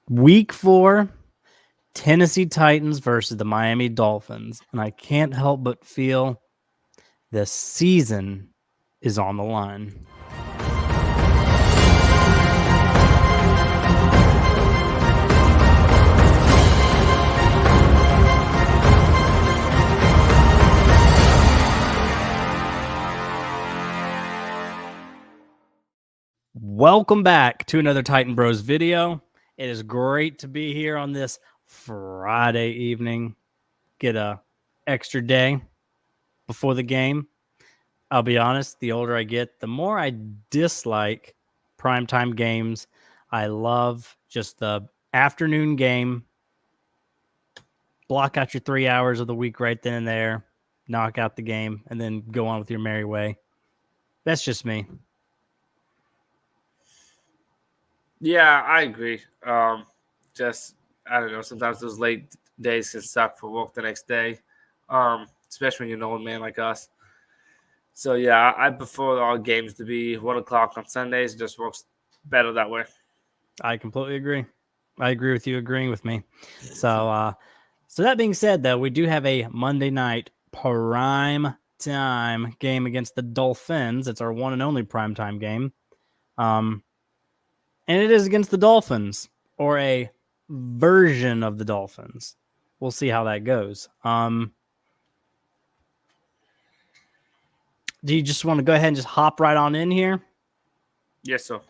Week 4, Tennessee Titans versus the Miami Dolphins. And I can't help but feel the season is on the line. Welcome back to another Titan Bros video. It is great to be here on this Friday evening. Get a extra day before the game. I'll be honest, the older I get, the more I dislike primetime games. I love just the afternoon game. Block out your 3 hours of the week right then and there. Knock out the game and then go on with your merry way. That's just me. Yeah, I agree. I don't know. Sometimes those late days can suck for work the next day, especially when you're an old man like us. So yeah, I prefer all games to be 1 o'clock on Sundays. It just works better that way. I completely agree. I agree with you agreeing with me. So that being said, though, we do have a Monday night prime time game against the Dolphins. It's our one and only primetime game. And it is against the Dolphins, or a version of the Dolphins. We'll see how that goes. Do you just want to go ahead and just hop right on in here? Yes, sir.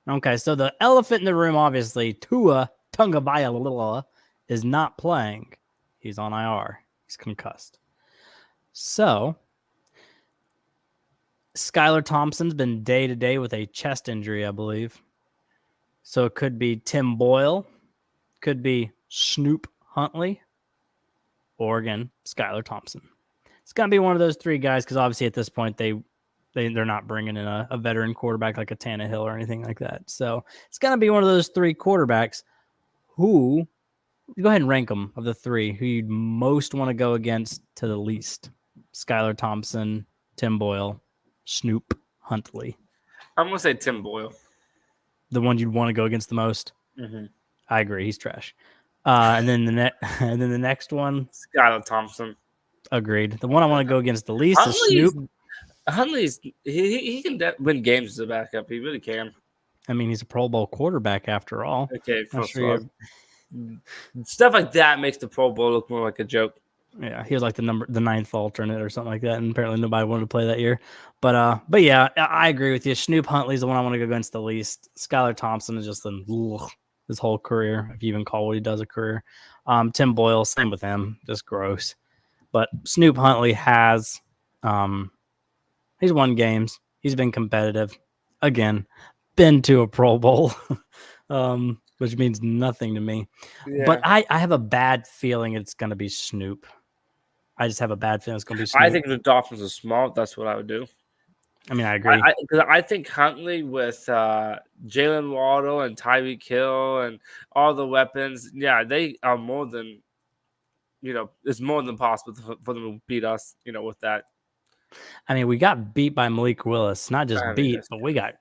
Okay, so the elephant in the room, obviously, Tua Tagovailoa is not playing. He's on IR. He's concussed. So, Skylar Thompson's been day-to-day with a chest injury, I believe. So it could be Tim Boyle, could be Snoop Huntley, or again, Skylar Thompson. It's going to be one of those three guys because obviously at this point they're not bringing in a veteran quarterback like a Tannehill or anything like that. So it's going to be one of those three quarterbacks who, go ahead and rank them of the three, who you'd most want to go against to the least. Skylar Thompson, Tim Boyle, Snoop Huntley. I'm going to say Tim Boyle. The one you'd want to go against the most? Mm-hmm. I agree. He's trash. And then the next one, Skylar Thompson. Agreed. The one I want to go against the least is Snoop. Huntley's he can win games as a backup. He really can. I mean, he's a Pro Bowl quarterback after all. Okay, stuff like that makes the Pro Bowl look more like a joke. Yeah, he was like the 9th alternate or something like that, and apparently nobody wanted to play that year. But yeah, I agree with you. Snoop Huntley's the one I want to go against the least. Skylar Thompson is just his whole career, if you even call what he does a career. Tim Boyle, same with him, just gross. But Snoop Huntley has, he's won games. He's been competitive. Again, been to a Pro Bowl, which means nothing to me. Yeah. But I have a bad feeling it's going to be Snoop. I just have a bad feeling it's going to be Snoop. I think the Dolphins are smart. That's what I would do. I mean, I agree. Because I think Huntley with Jalen Waddle and Tyreek Hill and all the weapons, yeah, they are more than, it's more than possible for them to beat us, with that. I mean, we got beat by Malik Willis. Not just beat, but we got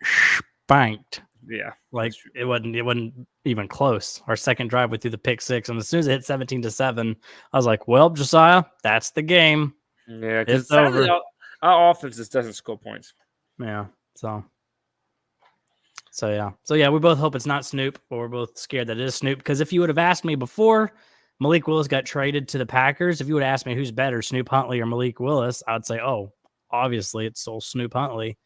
spanked. Yeah. Like it wasn't even close. Our second drive, we threw the pick six, and as soon as it hit 17-7, I was like, well, Josiah, that's the game. Yeah, it's over. Our offense just doesn't score points. Yeah. So yeah, we both hope it's not Snoop, but we're both scared that it is Snoop. Because if you would have asked me before Malik Willis got traded to the Packers, if you would have asked me who's better, Snoop Huntley or Malik Willis, I would say, oh, obviously it's old Snoop Huntley.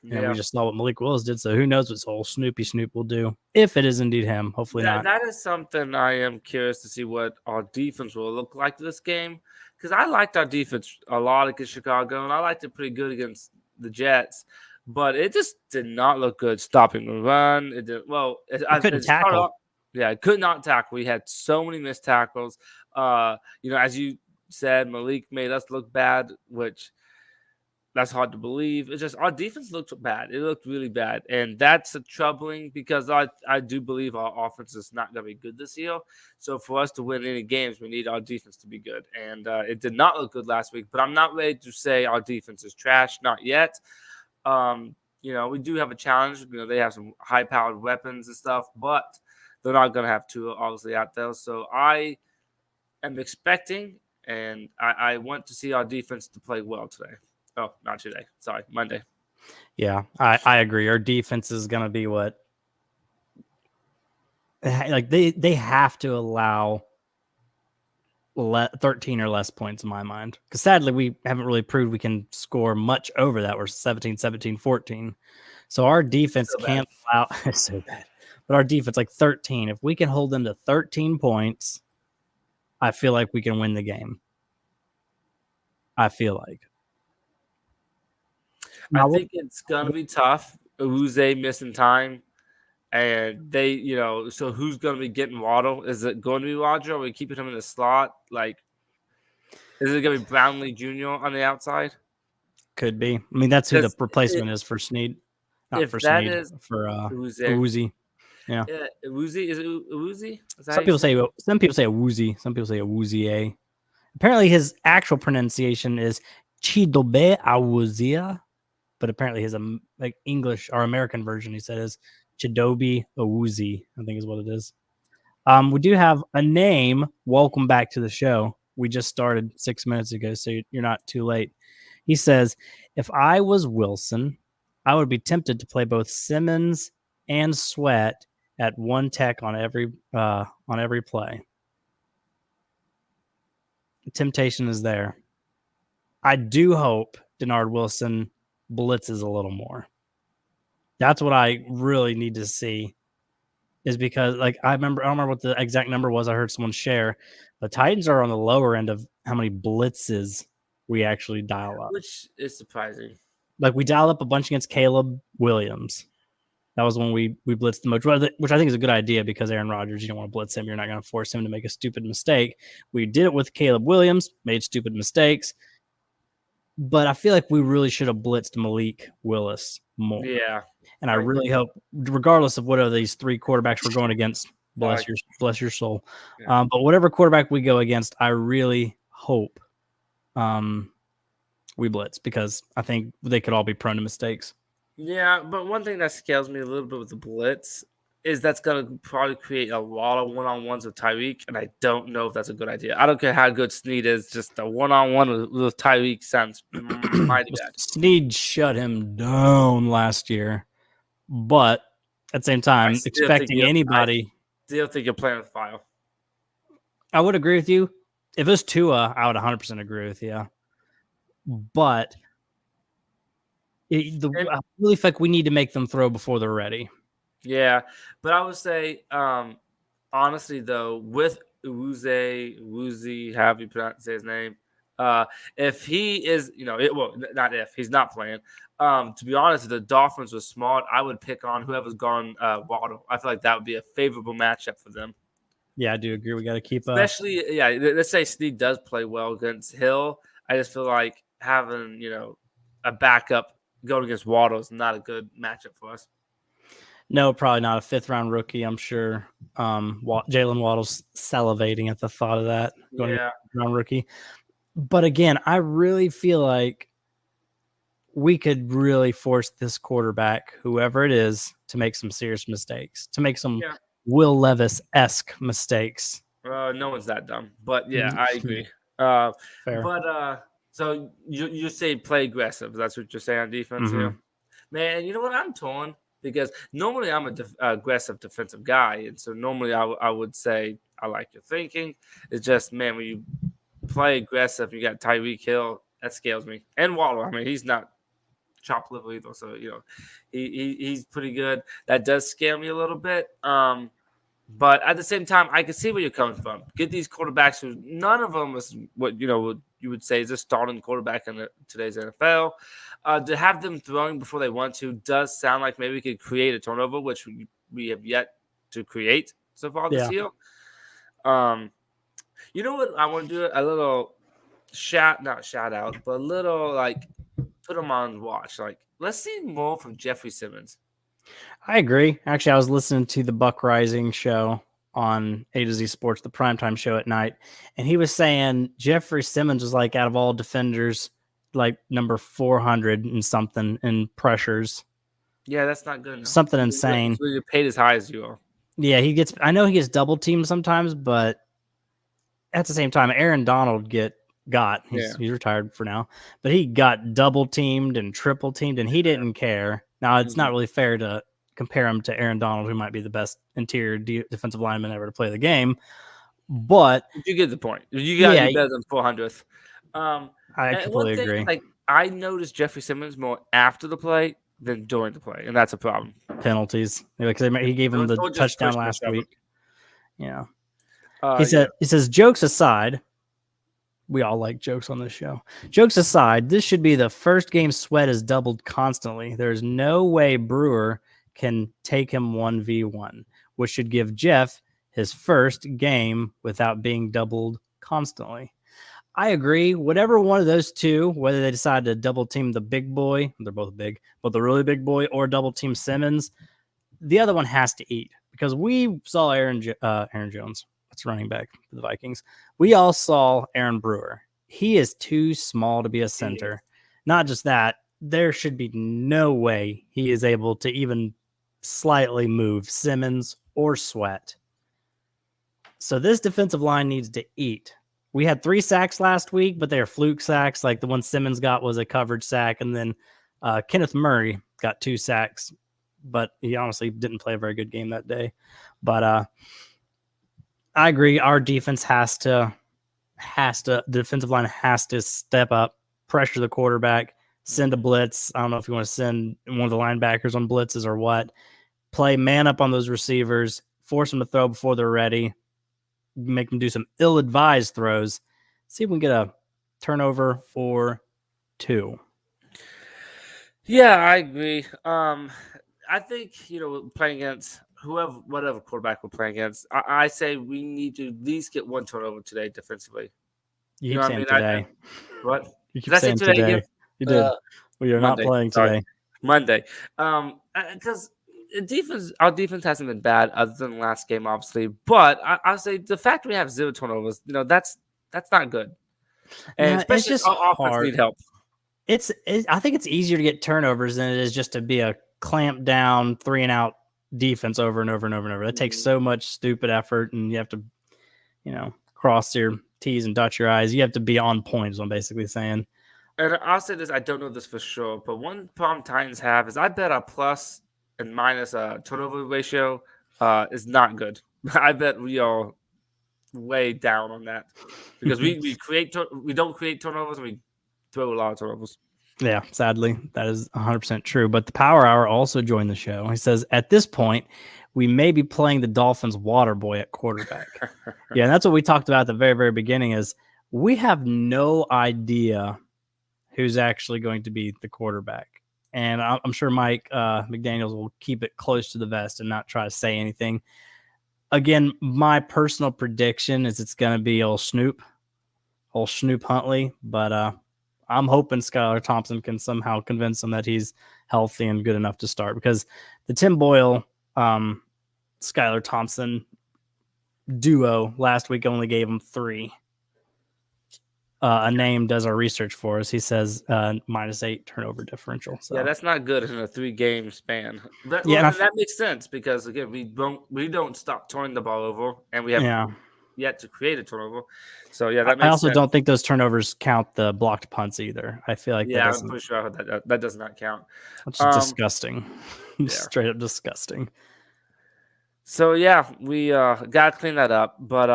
And we just saw what Malik Willis did, so who knows what old Snoopy Snoop will do, if it is indeed him. Hopefully not. That is something I am curious to see what our defense will look like this game, because I liked our defense a lot against Chicago, and I liked it pretty good against the Jets, but it just did not look good stopping the run. It did it couldn't tackle. It could not tackle. We had so many missed tackles. As you said, Malik made us look bad, which – that's hard to believe. It's just our defense looked bad. It looked really bad. And that's troubling because I do believe our offense is not going to be good this year. So for us to win any games, we need our defense to be good. And it did not look good last week. But I'm not ready to say our defense is trash. Not yet. We do have a challenge. They have some high-powered weapons and stuff. But they're not going to have Tua obviously out there. So I am expecting, and I want to see our defense to play well today. Oh, not today. Sorry, Monday. Yeah, I agree. Our defense is going to be what, like they have to allow 13 or less points in my mind, because sadly we haven't really proved we can score much over that. We're 17, 17, 14. So our defense can't allow it's so bad. But our defense, like 13, if we can hold them to 13 points, I feel like we can win the game. I feel like. I think it's gonna be tough. Uze missing time, and they, so who's gonna be getting Waddle? Is it going to be Roger? Or are we keeping him in the slot? Like, is it gonna be Brownlee Jr. on the outside? Could be. I mean, that's who the replacement is for Snead. Not for Snead, for Uzi. Yeah. Uzi, is it Uzi? Some people say a Woozy. Some people say a Woozie. Apparently, his actual pronunciation is Chidobe Awuzia, but apparently his like English or American version, he said, is Chidobe Awuzie, I think is what it is. We do have a name. Welcome back to the show. We just started 6 minutes ago, so you're not too late. He says, if I was Wilson, I would be tempted to play both Simmons and Sweat at one tech on every play. The temptation is there. I do hope Denard Wilson blitzes a little more. That's what I really need to see, is because I don't remember what the exact number was. I heard someone share. The Titans are on the lower end of how many blitzes we actually dial up, which is surprising. Like, we dialed up a bunch against Caleb Williams. That was when we blitzed the most, which I think is a good idea, because Aaron Rodgers, you don't want to blitz him. You're not going to force him to make a stupid mistake. We did it with Caleb Williams, made stupid mistakes. But I feel like we really should have blitzed Malik Willis more. Yeah. And I really hope, regardless of what of these three quarterbacks we're going against, bless your soul. Yeah. But whatever quarterback we go against, I really hope we blitz, because I think they could all be prone to mistakes. Yeah, but one thing that scares me a little bit with the blitz is that's going to probably create a lot of one-on-ones with Tyreek, and I don't know if that's a good idea. I don't care how good Snead is, just a one-on-one with Tyreek sounds mighty bad. Snead shut him down last year, but at the same time, expecting anybody... I still think you're playing with fire. I would agree with you. If it was Tua, I would 100% agree with you. But... I really feel like we need to make them throw before they're ready. Yeah, but I would say, honestly, though, with Woozy, however you say his name, if he is, not if, he's not playing. To be honest, if the Dolphins were smart, I would pick on whoever's gone Waddle. I feel like that would be a favorable matchup for them. Yeah, I do agree. We got to keep especially, let's say Snead does play well against Hill. I just feel like having, a backup going against Waddle is not a good matchup for us. No, probably not. A fifth-round rookie, I'm sure. Jalen Waddle's salivating at the thought of that. Fifth-round rookie. But again, I really feel like we could really force this quarterback, whoever it is, to make some serious mistakes, to make some Will Levis-esque mistakes. No one's that dumb. But, yeah, I agree. Fair. But, so you say play aggressive. That's what you're saying on defense here? Man, you know what? I'm torn, because normally I'm an aggressive defensive guy. And so normally I would say I like your thinking. It's just, man, when you play aggressive, you got Tyreek Hill, that scares me. And Waddle. I mean, he's not chopped liver either. So, he's pretty good. That does scare me a little bit. But at the same time, I can see where you're coming from. Get these quarterbacks who none of them is what you would say is a starting quarterback in today's NFL. To have them throwing before they want to does sound like maybe we could create a turnover, which we have yet to create so far this year. You know what? I want to do a little not shout out, but a little put them on watch. Let's see more from Jeffrey Simmons. I agree. Actually, I was listening to the Buck Rising show on A to Z Sports, the primetime show at night, and he was saying Jeffrey Simmons was out of all defenders, number 400 and something in pressures. Yeah, that's not good enough. Something insane. So you're paid as high as you are. Yeah, he gets. I know he gets double teamed sometimes, but at the same time, Aaron Donald Yeah. he's retired for now, but he got double teamed and triple teamed, and he didn't care. Now it's not really fair to compare him to Aaron Donald, who might be the best interior defensive lineman ever to play the game, but You get the point. You got to yeah, be better than 400th. I And one completely thing, agree. like I noticed Jeffrey Simmons more after the play than during the play, and that's a problem. Penalties, because he gave him the Or just touchdown pushing and last shoving. week. Yeah, Yeah. he says jokes aside. We all like jokes on this show. Jokes aside, this should be the first game Sweat is doubled constantly. There's no way Brewer can take him 1v1, which should give Jeff his first game without being doubled constantly. I agree. Whatever one of those two, whether they decide to double team the big boy, they're both big, but the really big boy, or double team Simmons, the other one has to eat, because we saw Aaron Jones. That's running back for the Vikings. We all saw Aaron Brewer. He is too small to be a center. Not just that, there should be no way he is able to even slightly move Simmons or Sweat. So this defensive line needs to eat. We had 3 sacks last week, but they're fluke sacks. Like the one Simmons got was a coverage sack, and then Kenneth Murray got 2 sacks, but he honestly didn't play a very good game that day. But I agree. Our defense the defensive line has to step up, pressure the quarterback, send a blitz. I don't know if you want to send one of the linebackers on blitzes or what. Play man up on those receivers, force them to throw before they're ready, make them do some ill-advised throws. See if we can get a turnover or 2. Yeah, I agree. I think playing against whatever quarterback we're playing against, I say we need to at least get 1 turnover today defensively. You You know keep what I saying mean? today. What You did keep I say saying today again? today. You did. We are not Monday. playing Sorry, today. Monday. Because our defense hasn't been bad other than last game, obviously. But I'll say the fact we have 0 turnovers, that's not good. And Yeah, it's especially just our offense hard. need help. I think it's easier to get turnovers than it is just to be a clamp down 3 and out defense over and over and over and over. That takes so much stupid effort, and you have to, cross your T's and dot your I's. You have to be on point, is what I'm basically saying. And I'll say this, I don't know this for sure, but one problem Titans have is I bet our plus and minus turnover ratio is not good. I bet we are way down on that because we don't create turnovers, and we throw a lot of turnovers. Yeah, sadly, that is 100% true. But the Power Hour also joined the show. He says, at this point, we may be playing the Dolphins water boy at quarterback. Yeah, and that's what we talked about at the very, very beginning is we have no idea who's actually going to be the quarterback. And I'm sure Mike McDaniels will keep it close to the vest and not try to say anything. Again, my personal prediction is it's going to be old Snoop Huntley, but I'm hoping Skylar Thompson can somehow convince him that he's healthy and good enough to start, because the Tim Boyle, Skylar Thompson duo last week only gave him 3. A name does our research for us. He says -8 turnover differential. So Yeah, that's not good in a 3-game span. But yeah, that makes sense because again, we don't stop turning the ball over, and we have yet to create a turnover. So yeah, that makes I also sense. don't think those turnovers count the blocked punts either. I feel like I'm pretty sure that does not count. That's disgusting. Straight up disgusting. So yeah, we gotta clean that up. But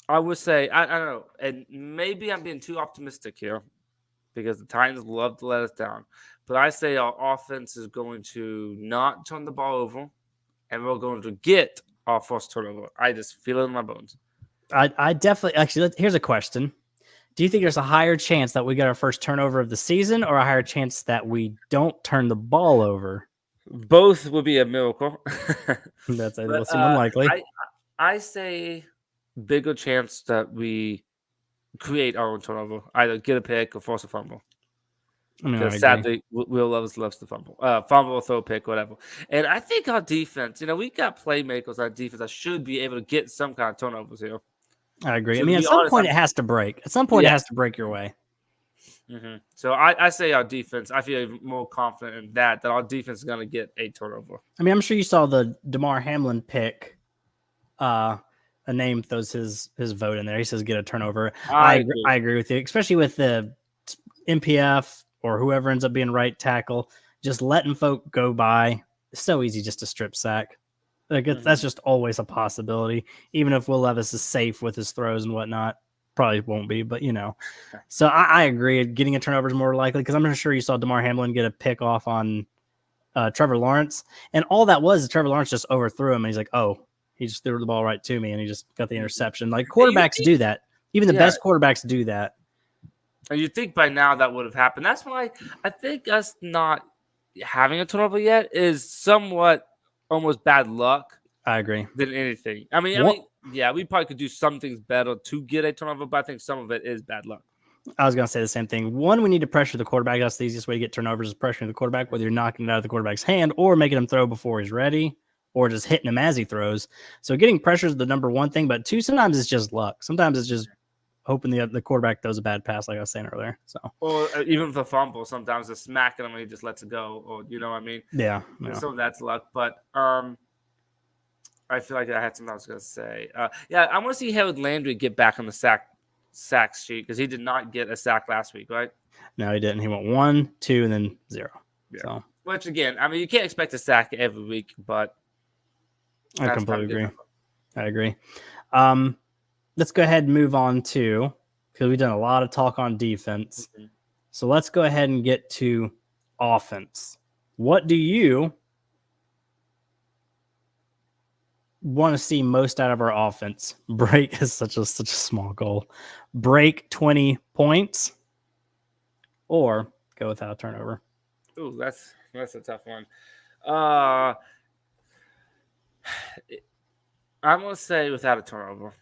I would say I don't know, and maybe I'm being too optimistic here because the Titans love to let us down. But I say our offense is going to not turn the ball over, and we're going to get our first turnover. I just feel it in my bones. I definitely here's a question. Do you think there's a higher chance that we get our first turnover of the season, or a higher chance that we don't turn the ball over? Both would be a miracle. That's will seem unlikely. I say bigger chance that we create our own turnover, either get a pick or force a fumble. Because sadly, Will loves the fumble, or throw a pick, whatever. And I think our defense, we got playmakers on defense that should be able to get some kind of turnovers here. I agree. I mean, at some point it has to break. At some point it has to break your way. Mm-hmm. So I say our defense. I feel more confident in that our defense is going to get a turnover. I mean, I'm sure you saw the DeMar Hamlin pick a name throws his vote in there. He says get a turnover. I agree. I agree with you, especially with the MPF or whoever ends up being right tackle. Just letting folk go by. It's so easy just to strip sack. Like that's just always a possibility. Even if Will Levis is safe with his throws and whatnot, probably won't be. But so I agree. Getting a turnover is more likely because I'm sure you saw DeMar Hamlin get a pick off on Trevor Lawrence, and all that was is Trevor Lawrence just overthrew him, and he's like, "Oh, he just threw the ball right to me," and he just got the interception. Like quarterbacks do that. Even the best quarterbacks do that. And you think by now that would have happened. That's why I think us not having a turnover yet is somewhat almost bad luck. I agree. Than anything. I mean, yeah, we probably could do some things better to get a turnover, but I think some of it is bad luck. I was going to say the same thing. One, we need to pressure the quarterback. That's the easiest way to get turnovers is pressuring the quarterback, whether you're knocking it out of the quarterback's hand or making him throw before he's ready or just hitting him as he throws. So getting pressure is the number one thing, but two, sometimes it's just luck. Sometimes it's just hoping the quarterback throws a bad pass, like I was saying earlier. So, or even with a fumble, sometimes it's smacking him and he just lets it go, or you know what I mean? Yeah. Some of that's luck, but I feel like I had something I was going to say. Yeah, I want to see Harold Landry get back on the sack sheet because he did not get a sack last week, right? No, he didn't. He went 1, 2, and then 0. Yeah. So, which again, I mean, you can't expect a sack every week, but I completely agree. I agree. Let's go ahead and move on to because we've done a lot of talk on defense. Mm-hmm. So let's go ahead and get to offense. What do you want to see most out of our offense? Break is such a small goal. Break 20 points or go without a turnover. Ooh, that's a tough one. I'm going to say without a turnover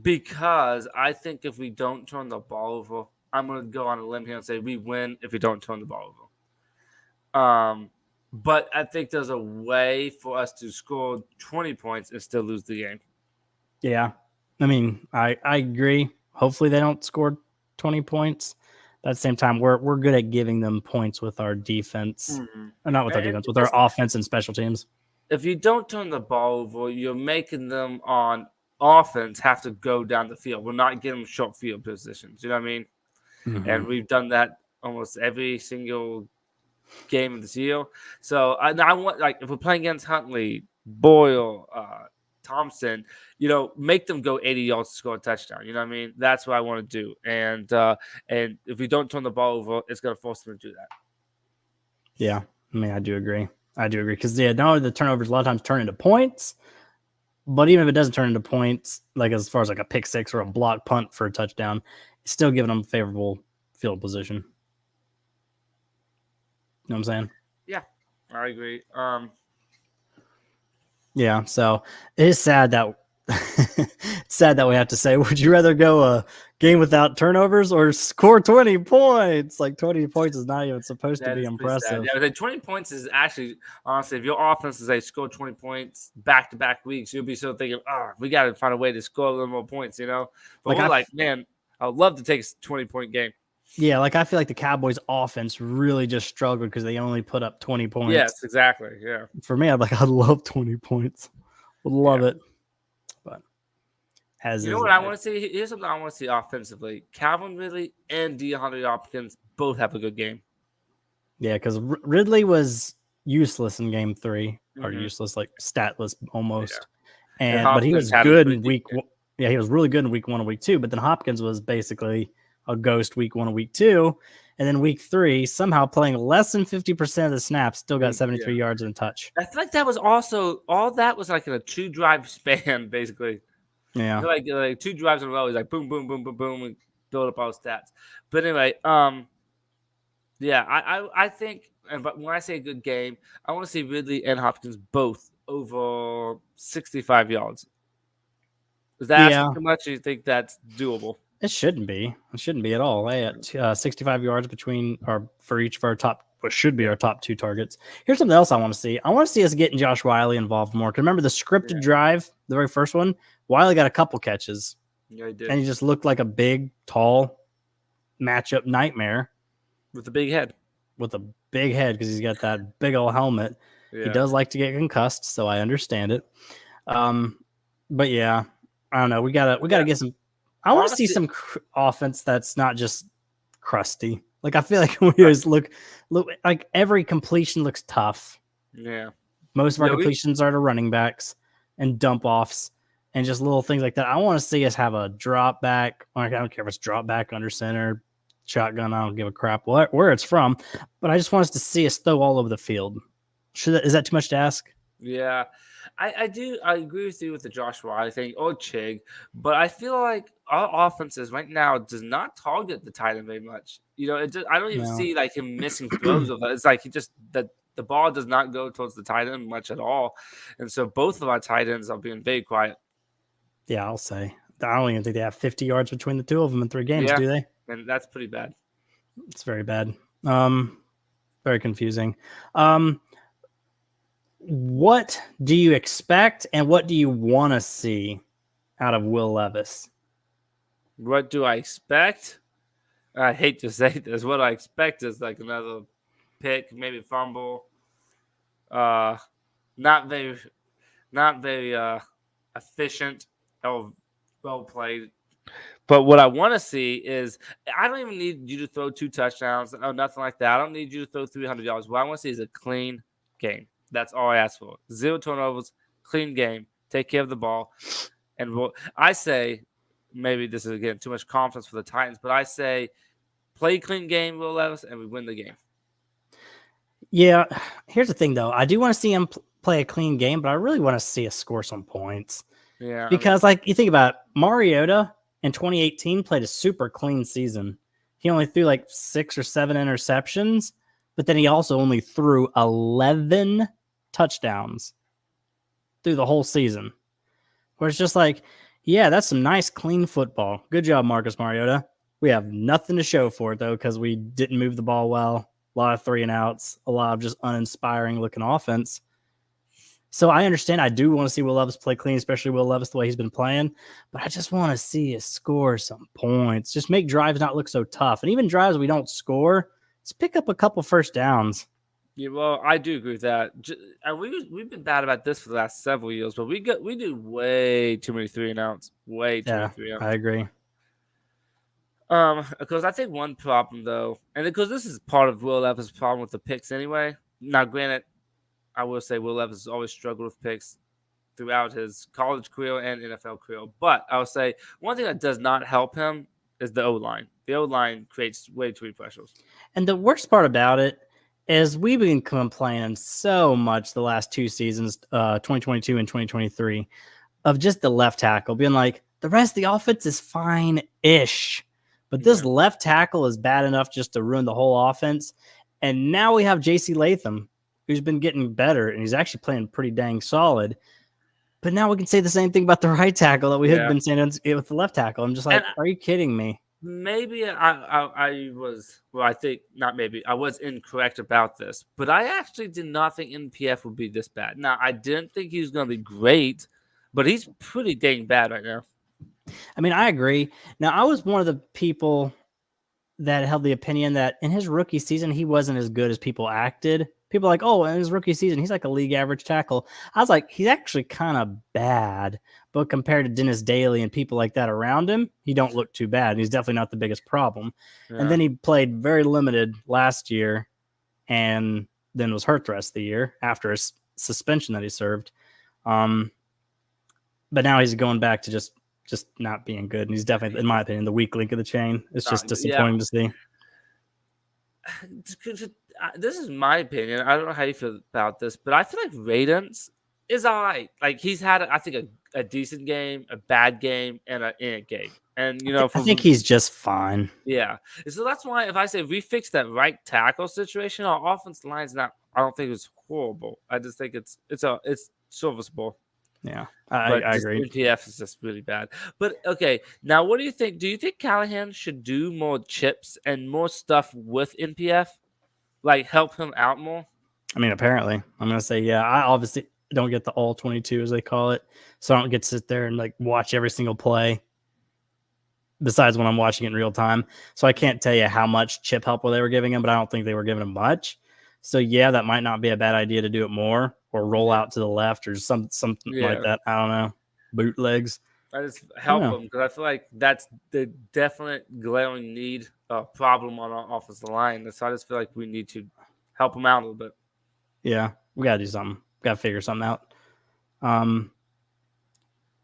because I think if we don't turn the ball over, I'm going to go on a limb here and say we win if we don't turn the ball over. But I think there's a way for us to score 20 points and still lose the game. Yeah. I mean, I agree. Hopefully they don't score 20 points. But at the same time, we're good at giving them points with our defense. Mm-hmm. Or not with our defense, with our offense and special teams. If you don't turn the ball over, you're making them on offense have to go down the field. We're not getting them short field positions. You know what I mean? Mm-hmm. And we've done that almost every single game of this year. So I want, like, if we're playing against Huntley, Boyle, Thompson, make them go 80 yards to score a touchdown. You know what I mean? That's what I want to do. And if we don't turn the ball over, it's going to force them to do that. Yeah, I mean, I do agree because not only the turnovers a lot of times turn into points, but even if it doesn't turn into points, like as far as like a pick six or a block punt for a touchdown, it's still giving them favorable field position. You know what I'm saying? Yeah, I agree. Yeah, so it is sad that we have to say, would you rather go a game without turnovers or score 20 points? Like 20 points is not even supposed to be impressive. Yeah, 20 points is actually, honestly, if your offense is score 20 points back-to-back weeks, you'll be so thinking, we got to find a way to score a little more points, But we're man, I would love to take a 20-point game. Yeah, like I feel like the Cowboys' offense really just struggled because they only put up 20 points. Yes, exactly. Yeah. For me, I'd love 20 points. Would love it. But what I want to see? Here's something I want to see offensively. Calvin Ridley and DeAndre Hopkins both have a good game. Yeah, because Ridley was useless in game 3, or useless, like statless almost. Yeah. But he was good in week 1. Yeah, he was really good in week 1 and week 2. But then Hopkins was basically a ghost week 1 and week 2. And then week 3, somehow playing less than 50% of the snaps, still got 73 yards and a touch. I feel like that was also all that was like in a 2-drive span, basically. Yeah, like 2 drives in a row. He's like boom, boom, boom, boom, boom, and build up all the stats. But anyway, yeah, I think, but when I say a good game, I want to see Ridley and Hopkins both over 65 yards. Is that asking too much? Or you think that's doable? It shouldn't be. It shouldn't be at all. They had 65 yards for each of our top, what should be our top 2 targets. Here's something else I want to see. I want to see us getting Josh Wiley involved more. Because remember the scripted drive, the very first one? Wiley got a couple catches. Yeah, he did. And he just looked like a big, tall matchup nightmare. With a big head. With a big head because he's got that big old helmet. Yeah. He does like to get concussed, so I understand it. But yeah, I don't know. We gotta get some. I want to see Honestly, some offense that's not just crusty. Like I feel like we always look like every completion looks tough. yeah. Most of our Yeah, we completions are to running backs and dump offs and just little things like that. I want to see us have a drop back. I don't care if it's drop back under center, shotgun. I don't give a crap where it's from, but I just want us to see us throw all over the field. Is that too much to ask? Yeah, I agree with you with the Josh Wise thing or Chig, but I feel like our offenses right now does not target the tight end very much. I don't even No. see like him missing throws of it. It's like he just that the ball does not go towards the tight end much at all, and so both of our tight ends are being very quiet. Yeah, I'll say. I don't even think they have 50 yards between the two of them in 3 games, Yeah, do they? and that's pretty bad. It's very bad. Very confusing. Um, what do you expect and what do you want to see out of Will Levis? What do I expect? I hate to say this. What I expect is like another pick, maybe fumble. Uh, not very, not very efficient or well played. But what I want to see is I don't even need you to throw 2 touchdowns or nothing like that. I don't need you to throw 300 yards. What I want to see is a clean game. That's all I ask for. 0 turnovers, clean game. Take care of the ball. And I say, maybe this is again too much confidence for the Titans, but I say play clean game, Will Levis, and we win the game. Yeah, here's the thing though. I do want to see him play a clean game, but I really want to see us score some points. Yeah, Because like you think about it, Mariota in 2018 played a super clean season. He only threw like 6 or 7 interceptions, but then he also only threw 11 touchdowns through the whole season. Where it's just like, yeah, that's some nice clean football. Good job, Marcus Mariota. We have nothing to show for it though because we didn't move the ball well. A lot of 3 and outs, a lot of just uninspiring looking offense. So I understand. I do want to see Will Levis play clean, especially Will Levis the way he's been playing. But I just want to see us score some points. Just make drives not look so tough. And even drives we don't score, let's pick up a couple first downs. Yeah, well, I do agree with that. And we've been bad about this for the last several years, but we do way too many 3 and outs. Way too many 3 and I outs. agree. Because I think one problem though, and because this is part of Will Levis' problem with the picks anyway. Now, granted, I will say Will Levis has always struggled with picks throughout his college career and NFL career. But I will say one thing that does not help him is the O line. The O line creates way too many pressures. And the worst part about it is we've been complaining so much the last 2 seasons, 2022 and 2023, of just the left tackle being like, the rest of the offense is fine-ish. But this left tackle is bad enough just to ruin the whole offense. And now we have J.C. Latham, who's been getting better, and he's actually playing pretty dang solid. But now we can say the same thing about the right tackle that we had been saying with the left tackle. I'm just like, are you kidding me? Maybe I was, well, I think not maybe, I was incorrect about this, but I actually did not think NPF would be this bad. Now, I didn't think he was going to be great, but he's pretty dang bad right now. I mean, I agree. Now, I was one of the people that held the opinion that in his rookie season, he wasn't as good as people acted. People are like, oh, in his rookie season, he's like a league average tackle. I was like, he's actually kind of bad. But compared to Dennis Daly and people like that around him, he don't look too bad. And he's definitely not the biggest problem. Yeah. And then he played very limited last year and then was hurt the rest of the year after his suspension that he served. But now he's going back to just not being good. And he's definitely, in my opinion, the weak link of the chain. It's just disappointing to see. This is my opinion. I don't know how you feel about this, but I feel like Radens is all right. Like he's had, I think, a decent game, a bad game, and an in game. And I think he's just fine. Yeah. So that's why if I say we fix that right tackle situation, our offense line's not. I don't think it's horrible. I just think it's serviceable. Yeah, I agree. NPF is just really bad. But okay, now what do you think? Do you think Callahan should do more chips and more stuff with NPF, like help him out more? I mean, apparently, I'm gonna say yeah. I obviously don't get the all 22 as they call it, so I don't get to sit there and like watch every single play. Besides when I'm watching it in real time, so I can't tell you how much chip help they were giving him, but I don't think they were giving him much. So yeah, that might not be a bad idea to do it more or roll out to the left or something like that. I don't know. bootlegs. I just help Yeah. them because I feel like that's the definite glaring need problem on our offensive line. So I just feel like we need to help them out a little bit. Yeah, we gotta do something. Gotta figure something out.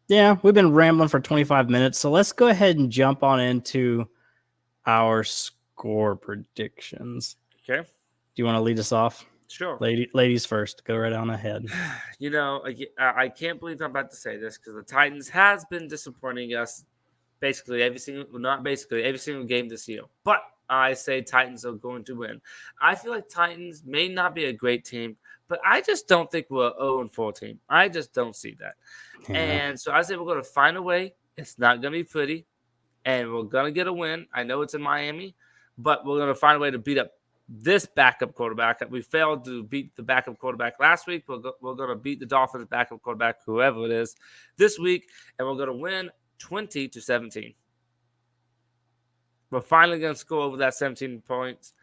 Yeah, we've been rambling for 25 minutes, so let's go ahead and jump on into our score predictions. Okay. Do you want to lead us off? Sure. Ladies first. Go right on ahead. You know, I can't believe I'm about to say this because the Titans has been disappointing us basically every single game this year. But I say Titans are going to win. I feel like Titans may not be a great team, but I just don't think we're an 0-4 team. I just don't see that. Yeah. And so I say we're going to find a way. It's not going to be pretty, and we're going to get a win. I know it's in Miami, but we're going to find a way to beat up this backup quarterback. We failed to beat the backup quarterback last week. We're going to beat the Dolphins backup quarterback, whoever it is, this week, and we're going to win 20-17. We're finally going to score over that 17 points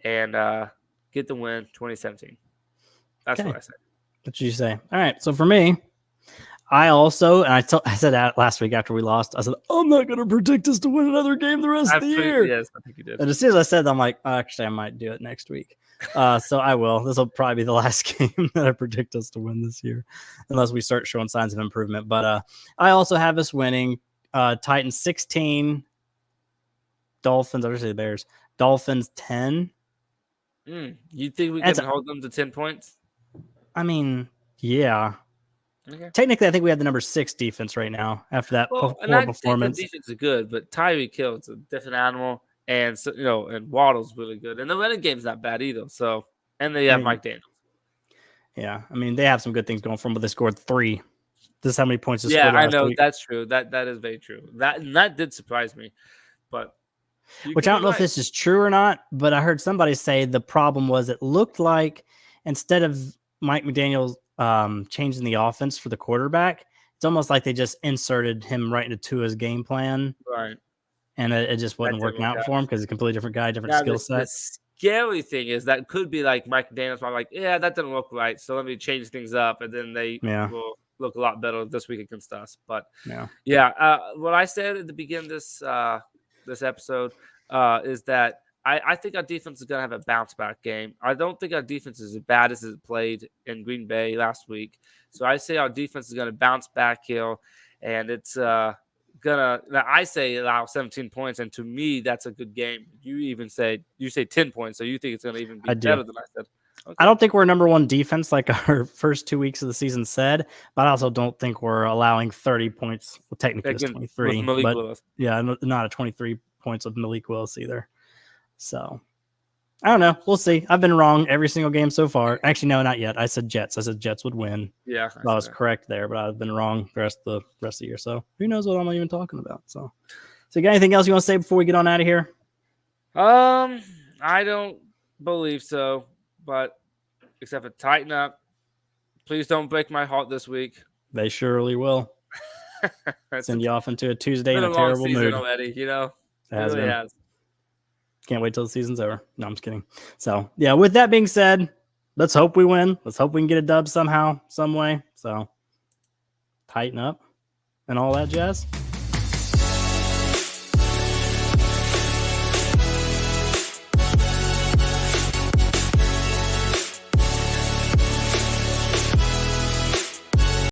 and get the win 2017. That's Okay. what I said. What did you say? All right. So for me, I also, and I said that last week after we lost, I said, I'm not going to predict us to win another game the rest of the year. Yes, I think you did. And as soon as I said that, I'm like, oh, actually, I might do it next week. So I will. This will probably be the last game that I predict us to win this year, unless we start showing signs of improvement. But I also have us winning Titans 16, Dolphins, obviously the Bears, Dolphins 10. You think we can hold them to 10 points? I mean, yeah. Okay. Technically, I think we have the number 6 defense right now after that poor performance. The defense is good, but Tyreek Hill's a different animal, and so and Waddle's really good, and the running game's not bad either. So, and they have Mike Daniels. Yeah, I mean they have some good things going for them, but they scored 3. This is how many points they scored. Yeah, I know week. That's true. That is very true. That did surprise me, but which I don't know if this is true or not. But I heard somebody say the problem was it looked like instead of Mike McDaniel changing the offense for the quarterback, it's almost like they just inserted him right into Tua's game plan, right? And it just wasn't working out for him because he's a completely different guy, different skill set. Scary thing is that could be like Mike McDaniel's like, yeah, that didn't look right, so let me change things up, and then they will look a lot better this week against us. But what I said at the beginning of this episode is that I think our defense is going to have a bounce back game. I don't think our defense is as bad as it played in Green Bay last week. So I say our defense is going to bounce back here, and it's I say allow 17 points, and to me that's a good game. You say 10 points, so you think it's going to even be better than I said. Okay. I don't think we're number 1 defense like our first 2 weeks of the season said, but I also don't think we're allowing 30 points. Well, technically it's 23, but Willis. Yeah, not a 23 points with Malik Willis either. So I don't know. We'll see. I've been wrong every single game so far. Actually, no, not yet. I said Jets. I said Jets would win. Yeah, I was correct there, but I've been wrong the rest of the year. So who knows what I'm even talking about? So you got anything else you want to say before we get on out of here? I don't believe so, but except for tighten up. Please don't break my heart this week. They surely will. Send you off into a Tuesday in a terrible mood already. It really has. Can't wait till the season's over. No, I'm just kidding. So, yeah, with that being said, let's hope we win. Let's hope we can get a dub somehow, some way. So, tighten up and all that jazz.